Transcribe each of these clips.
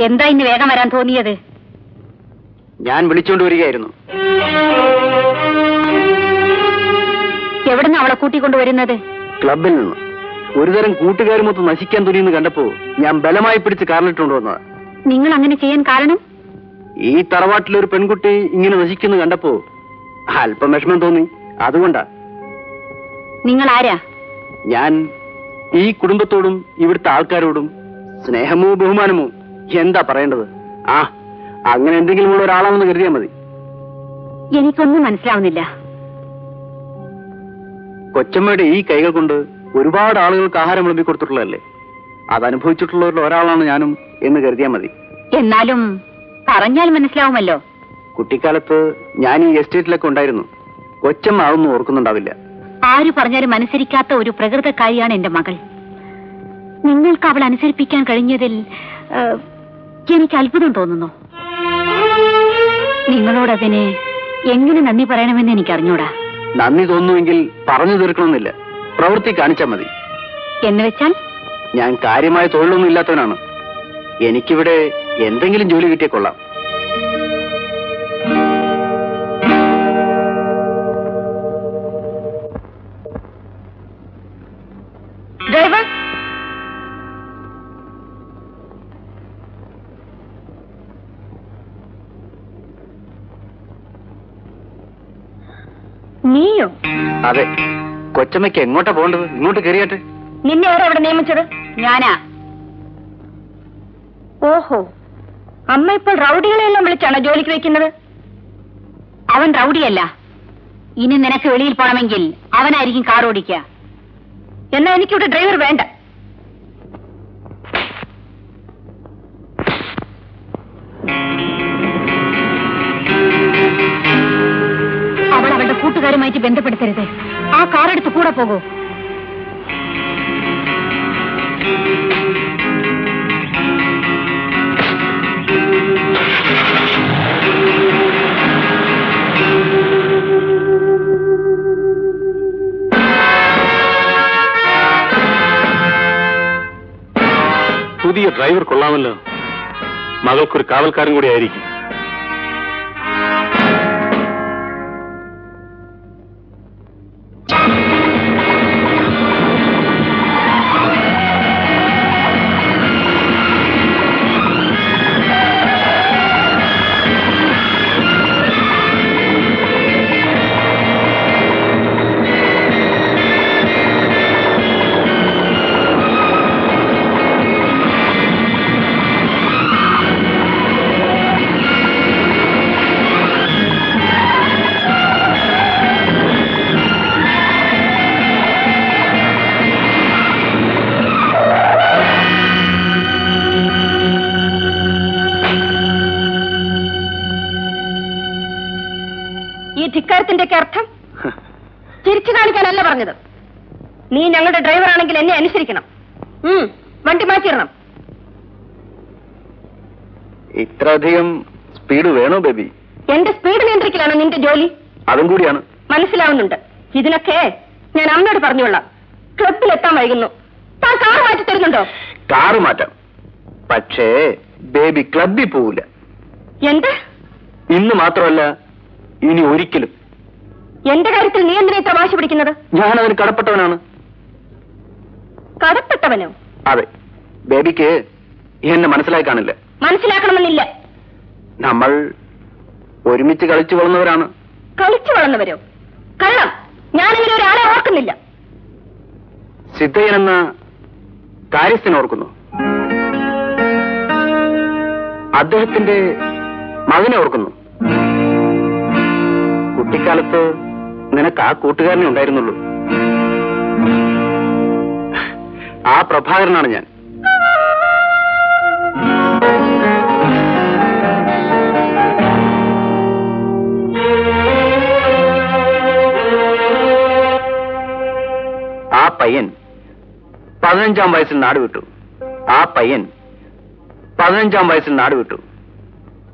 എന്താ ഇന്ന് വേഗം വരാൻ തോന്നിയത്? ഞാൻ വിളിച്ചോണ്ട് വരികയായിരുന്നു. എവിടുന്ന് അവളെ കൂട്ടിക്കൊണ്ടുവരുന്നത്? ക്ലബിൽ നിന്ന്. ഒരുതരം കൂട്ടുകാരുമൊത്ത് നശിക്കാൻ തുനിയെന്ന് കണ്ടപ്പോ ഞാൻ ബലമായി പിടിച്ച് കാറിലിട്ടുകൊണ്ട് വന്നതാ. നിങ്ങൾ അങ്ങനെ ചെയ്യാൻ കാരണം? ഈ തറവാട്ടിലൊരു പെൺകുട്ടി ഇങ്ങനെ നശിക്കുന്നു കണ്ടപ്പോ അല്പം വിഷമം തോന്നി, അതുകൊണ്ടാ. നിങ്ങൾ ആരാ? ഞാൻ ഈ കുടുംബത്തോടും ഇവിടുത്തെ ആൾക്കാരോടും സ്നേഹമോ ബഹുമാനമോ എന്താ പറയേണ്ടത്? ആ, അങ്ങനെ എന്തെങ്കിലും ഉള്ള ഒരാളാണെന്ന് കരുതിയാൽ മതി. എനിക്കൊന്നും മനസ്സിലാവുന്നില്ല. കൊച്ചമ്മയുടെ ഈ കൈകൾ കൊണ്ട് ഒരുപാട് ആളുകൾക്ക് ആഹാരം വിളമ്പി കൊടുത്തിട്ടുള്ളതല്ലേ? അതനുഭവിച്ചിട്ടുള്ളവരിൽ ഒരാളാണ് ഞാനും എന്ന് കരുതിയാൽ മതി. എന്നാലും പറഞ്ഞാൽ മനസ്സിലാവുമല്ലോ. കുട്ടിക്കാലത്ത് ഞാൻ ഈ എസ്റ്റേറ്റിലൊക്കെ ഉണ്ടായിരുന്നു. കൊച്ചമ്മ അതൊന്നും ഓർക്കുന്നുണ്ടാവില്ല. ആര് പറഞ്ഞാലും അനുസരിക്കാത്ത ഒരു പ്രകൃതക്കാരിയാണ് എന്റെ മകൾ. നിങ്ങൾക്ക് അവൾ അനുസരിപ്പിക്കാൻ കഴിഞ്ഞതിൽ എനിക്ക് അത്ഭുതം തോന്നുന്നു. നിങ്ങളോടതിന് എങ്ങനെ നന്ദി പറയണമെന്ന് എനിക്ക് അറിഞ്ഞൂടാ. നന്ദി തോന്നുമെങ്കിൽ പറഞ്ഞു തീർക്കണമെന്നില്ല, പ്രവൃത്തി കാണിച്ചാൽ മതി. എന്ന് വെച്ചാൽ? ഞാൻ കാര്യമായ തൊഴിലൊന്നും ഇല്ലാത്തവനാണ്. എനിക്കിവിടെ എന്തെങ്കിലും ജോലി കിട്ടിയ കൊള്ളാം. ഡ്രൈവർ, നീയോ? അതെ. കൊച്ചമ്മയ്ക്ക് എങ്ങോട്ടാ പോകേണ്ടത്? ഇങ്ങോട്ട് കയറിയാട്ടെ. നിന്നെ ആരാ അവിടെ നിയമിച്ചത്? ഞാനാ. ഓഹോ, അമ്മ ഇപ്പോൾ റൗഡികളെല്ലാം വിളിച്ചാണോ ജോലിക്ക് വെക്കുന്നത്? അവൻ റൗഡിയല്ല. ഇനി നിനക്ക് വെളിയിൽ പോണമെങ്കിൽ അവനായിരിക്കും കാർ ഓടിക്കുക. എന്നാ എനിക്കിവിടെ ഡ്രൈവർ വേണ്ട. അവൾ അവളുടെ കൂട്ടുകാരുമായിട്ട് ബന്ധപ്പെടുത്തരുത്. ആ കാർ എടുത്ത് കൂടെ പോകൂ. പുതിയ ഡ്രൈവർ കൊള്ളാമല്ലോ. മകൾക്കൊരു കാവൽക്കാരൻ കൂടി ആയിരിക്കും. ധിക്കാരത്തിന്റെ അർത്ഥം ചിരിച്ചു കാണിക്കാനല്ല പറഞ്ഞത്. നീ ഞങ്ങളുടെ ഡ്രൈവർ ആണെങ്കിൽ എന്നെ അനുസരിക്കണം. വണ്ടി മാറ്റിയിടണം. ഇത്രയധികം സ്പീഡ് വേണോ ബേബി? എന്റെ സ്പീഡ് നിയന്ത്രിക്കലാണോ നിന്റെ ജോലി? അതും കൂടിയാണ്. മനസ്സിലാവുന്നുണ്ട്. ഇതിനൊക്കെ ഞാൻ അമ്മയോട് പറഞ്ഞോളാം. ക്ലബിലെത്താൻ വൈകുന്നു. താൻ കാർ മാറ്റി തരുന്നുണ്ടോ? കാറ് മാറ്റാം, പക്ഷേ ബേബി ക്ലബിൽ പോവില്ല. എന്ത്? ഇന്ന് മാത്രമല്ല, ഇനി ഒരിക്കലും. എന്റെ കാര്യത്തിൽ നീ എന്തിനാ ഇത്ര വാശി പിടിക്കുന്നത്? ഞാൻ അതിന് കടപ്പെട്ടവനാണ്. കടപ്പെട്ടവനോ? അതെ. ബേബിക്ക് എന്നെ മനസ്സിലായി കാണില്ല. മനസ്സിലാക്കണമെന്നില്ല. നമ്മൾ ഒരുമിച്ച് കളിച്ചു വളർന്നവരാണ്. കളിച്ചു വളർന്നവരോ? കള്ളം. ഞാനിങ്ങനെ ഒരാളെ ഓർക്കുന്നില്ല. സിദ്ധയ്യൻ എന്ന കാര്യസ്ഥനെ ഓർക്കുന്നു. അദ്ദേഹത്തിന്റെ മകനെ ഓർക്കുന്നു. കുട്ടിക്കാലത്ത് നിനക്ക് ആ കൂട്ടുകാരനെ ഉണ്ടായിരുന്നുള്ളൂ. ആ പ്രഭാകരനാണ് ഞാൻ. ആ പയ്യൻ 15-ാം വയസ്സിൽ നാട് വിട്ടു. ആ പയ്യൻ 15-ാം വയസ്സിൽ നാട് വിട്ടു.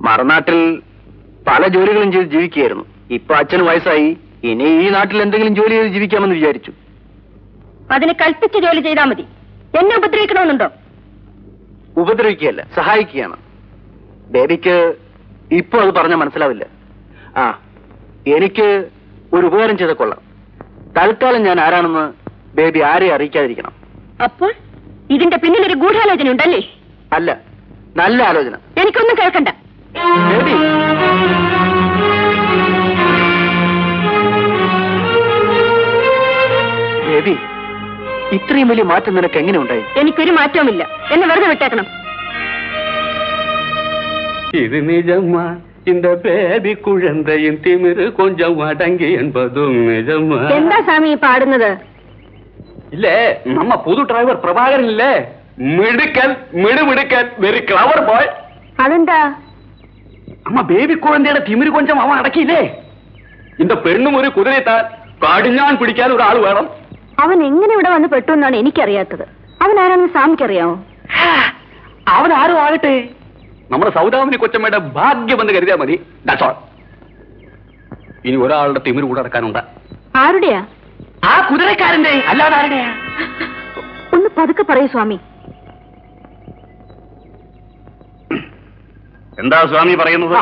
മറുനാട്ടിൽ പല ജോലികളും ചെയ്ത് ജീവിക്കുകയായിരുന്നു. ഇപ്പൊ അച്ഛന് വയസ്സായി. ഇനി ഈ നാട്ടിൽ എന്തെങ്കിലും ജോലി ചെയ്ത് ജീവിക്കാമെന്ന് വിചാരിച്ചു. അതിന് കൽപ്പിച്ച ജോലി ചെയ്താൽ മതി. എന്നെ ഉപദ്രവിക്കണമെന്നുണ്ടോ? ഉപദ്രവിക്കുകയല്ല, സഹായിക്കുകയാണ്. ബേബിക്ക് ഇപ്പൊ അത് പറഞ്ഞാൽ മനസ്സിലാവില്ല. ആ, എനിക്ക് ഒരു ഉപകാരം ചെയ്ത കൊള്ളാം. തൽക്കാലം ഞാൻ ആരാണെന്ന് ബേബി ആരെയും അറിയിക്കാതിരിക്കണം. അപ്പോൾ ഇതിന്റെ പിന്നിൽ ഒരു ഗൂഢാലോചന ഉണ്ടല്ലേ? അല്ല, നല്ല ആലോചന. എനിക്കൊന്നും കേൾക്കണ്ട. ബേബി, ബേബി, ഇത്രയും വലിയ മാറ്റം നിനക്ക് എങ്ങനെ ഉണ്ടായി? എനിക്കൊരു മാറ്റവുമില്ല. എന്നെ വെറുതെ വിട്ടേക്കണം. இது நிஜமா இந்த பேபி குழந்தையின் திமிரு கொஞ்சம் அடங்கி என்பதும் நிஜமா എന്താ സ്വാമി പാടുന്നത്? இல்ல நம்ம புது டிரைவர் பிரபாகரன் இல்ல மிடுக்கல் மிடுமிடுக்கல் வெரி கிளவர் பாய். അതെന്താ? நம்ம பேபி குழந்தையோட திமிரு கொஞ்சம் அவன் அடக்கிയില്ലേ? இந்த பெണ്ണും ഒരു കുതിരത്താൻ കടിഞ്ഞാൻ പിടിക്കാൻ ഒരാൾ വേണം. അവൻ എങ്ങനെ ഇവിടെ വന്ന് പെട്ടു എന്നാണ് എനിക്കറിയാത്തത്. അവൻ ആരാണെന്ന് സ്വാമിക്കറിയാമോ? അവൻ ആരും ആകട്ടെ, നമ്മുടെ സൗദാമിനി കൊച്ചമ്മയുടെ ഭാഗ്യമെന്ന് കരുതിയാൽ മതി. That's all. ഇനി ഒരാളുടെ തിമിര് കൂടെ അടക്കാനുണ്ട്. ആരുടെയാ? ആ കുതിരക്കാരന്റെ, അല്ലാതെ ആരുടെയാ? ഒന്ന് പതുക്കെ പറയൂ സ്വാമി. എന്താ സ്വാമി പറയുന്നത്?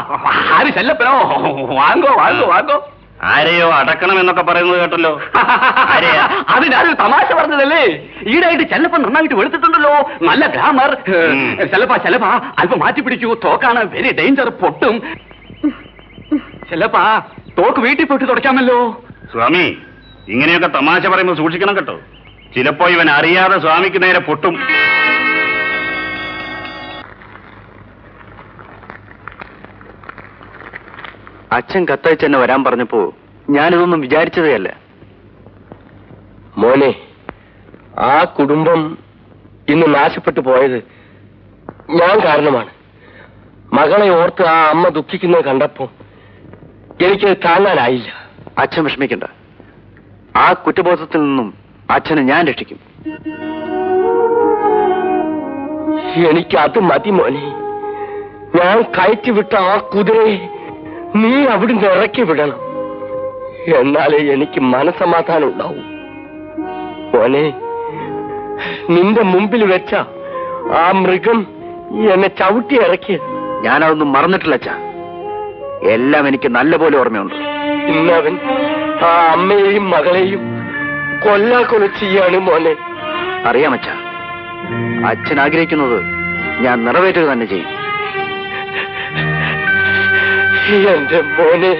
ആര് ചെല്ലപ്പനോ? വാങ്ങോ വാങ്ങോ വാങ്ങോ. ആരെയോ അടക്കണം എന്നൊക്കെ പറയുന്നത് കേട്ടല്ലോ. അത് ഞാനൊരു തമാശ പറഞ്ഞതല്ലേ. ഈടായിട്ട് ചെല്ലപ്പൻ നന്നായിട്ട് വെളുത്തിട്ടുണ്ടല്ലോ, നല്ല ഗ്രാമർ. ചെല്ലപ്പാ അല്പം മാറ്റി പിടിക്കൂ, തോക്കാണ് വെരി ഡേഞ്ചർ, പൊട്ടും. ചെല്ലപ്പാ തോക്ക് വീട്ടിൽ പൊട്ടി തുടയ്ക്കാമല്ലോ. സ്വാമി, ഇങ്ങനെയൊക്കെ തമാശ പറയുമ്പോൾ സൂക്ഷിക്കണം കേട്ടോ. ചിലപ്പോ ഇവൻ അറിയാതെ സ്വാമിക്ക് നേരെ പൊട്ടും. അച്ഛൻ കത്തയച്ച് എന്നെ വരാൻ പറഞ്ഞപ്പോ ഞാനിതൊന്നും വിചാരിച്ചതേ അല്ല. മോനെ, ആ കുടുംബം ഇന്ന് നാശപ്പെട്ടു പോയത് ഞാൻ കാരണമാണ്. മകളെ ഓർത്ത് ആ അമ്മ ദുഃഖിക്കുന്നത് കണ്ടപ്പോ എനിക്ക് താങ്ങാനായില്ല. അച്ഛൻ വിഷമിക്കണ്ട. ആ കുറ്റബോധത്തിൽ നിന്നും അച്ഛനെ ഞാൻ രക്ഷിക്കും. എനിക്ക് അത് മതി മോനെ. ഞാൻ കയറ്റി വിട്ട ആ കുതിരയെ നീ അവിടുന്ന് ഇറക്കി വിടണം. എന്നാലേ എനിക്ക് മനസമാധാനം ഉണ്ടാവും. മോനെ, നിന്റെ മുമ്പിൽ വെച്ച ആ മൃഗം എന്നെ ചവിട്ടി ഇറക്കിയത് ഞാനതൊന്നും മറന്നിട്ടില്ല അച്ഛാ. എല്ലാം എനിക്ക് നല്ലപോലെ ഓർമ്മയുണ്ട്. ഇന്നവൻ ആ അമ്മയെയും മകളെയും കൊല്ലാക്കൊല ചെയ്യാണ് മോനെ. അറിയാം അച്ഛാ. അച്ഛൻ ആഗ്രഹിക്കുന്നത് ഞാൻ നിറവേറ്റുക തന്നെ ചെയ്യും. എന്റെ മോനെ,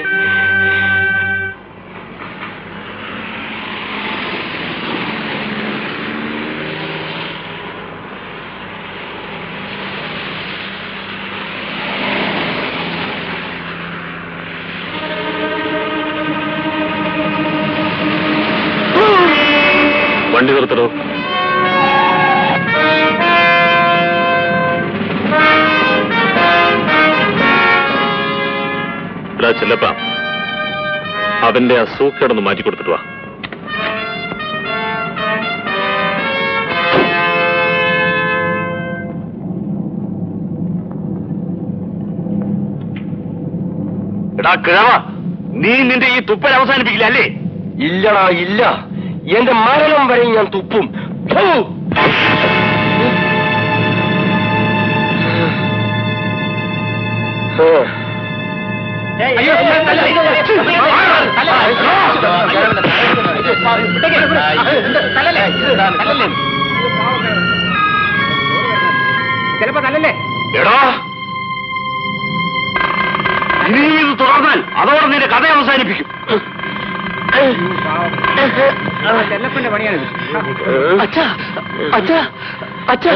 വണ്ടി നിർത്തണോ? ചെല്ലപ്പ, അവന്റെ ആ സൂക്കേടൊന്ന് മാറ്റി കൊടുത്തിട്ട് വാ. എടാ കിഴവ, നീ നിന്റെ ഈ തുപ്പൽ അവസാനിപ്പിക്കില്ല അല്ലേ? ഇല്ലടാ ഇല്ല. എന്റെ മരണം വരെ ഞാൻ തുപ്പും. ഫു! അയ്യോ, ചിലപ്പോ തല്ലല്ലേ. എടാ, നീ ഇത് തുടർന്നാൽ അതോടെ നിന്റെ കഥ അവസാനിപ്പിക്കും. ചെല്ലപ്പന്റെ പണിയാണിത്. അച്ഛാ, അച്ഛാ, അച്ഛാ.